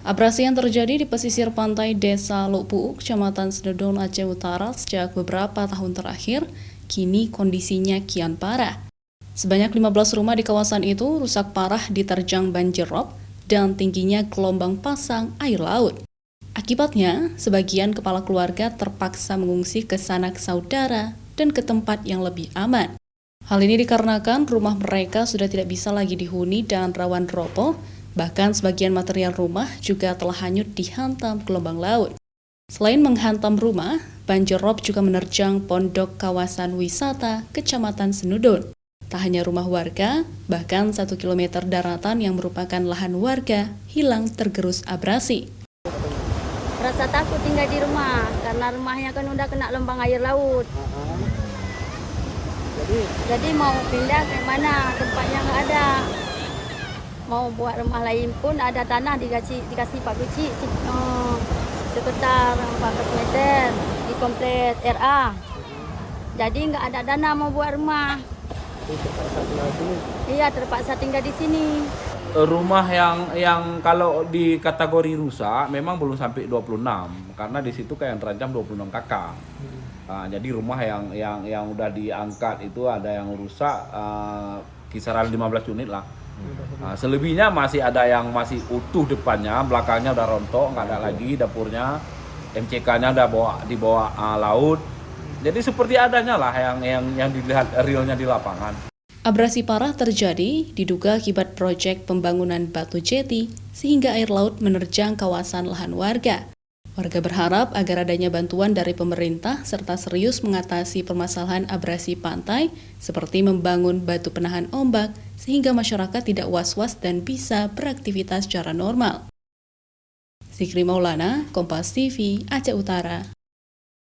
Abrasi yang terjadi di pesisir pantai Desa Lukpuuk, Kecamatan Sedodon, Aceh Utara sejak beberapa tahun terakhir, kini kondisinya kian parah. Sebanyak 15 rumah di kawasan itu rusak parah diterjang banjir rob dan tingginya gelombang pasang air laut. Akibatnya, sebagian kepala keluarga terpaksa mengungsi ke sanak saudara dan ke tempat yang lebih aman. Hal ini dikarenakan rumah mereka sudah tidak bisa lagi dihuni dan rawan roboh. Bahkan sebagian material rumah juga telah hanyut dihantam gelombang laut. Selain menghantam rumah, banjir rob juga menerjang pondok kawasan wisata Kecamatan Senudon. Tak hanya rumah warga, bahkan 1 kilometer daratan yang merupakan lahan warga hilang tergerus abrasi. Rasa takut tinggal di rumah, karena rumahnya kan udah kena lembang air laut. Jadi mau pindah ke mana, tempatnya nggak ada. Mau buat rumah lain pun ada tanah dikasih Pak Guci sekitar 14 meter di komplek RA. Jadi nggak ada dana mau buat rumah. Iya, terpaksa tinggal di sini. Rumah yang kalau di kategori rusak memang belum sampai 26 karena di situ kayak yang terancam 26 kakak. Nah, jadi rumah yang udah diangkat itu ada yang rusak kisaran 15 unit lah. Nah, selebihnya masih ada yang masih utuh depannya, belakangnya udah rontok, nggak ada lagi dapurnya, MCK-nya udah dibawa laut. Jadi seperti adanya lah yang dilihat realnya di lapangan. Abrasi parah terjadi diduga akibat proyek pembangunan batu jeti sehingga air laut menerjang kawasan lahan warga. Warga berharap agar adanya bantuan dari pemerintah serta serius mengatasi permasalahan abrasi pantai seperti membangun batu penahan ombak sehingga masyarakat tidak was-was dan bisa beraktivitas secara normal. Zikri Maulana, Kompas TV, Aceh Utara.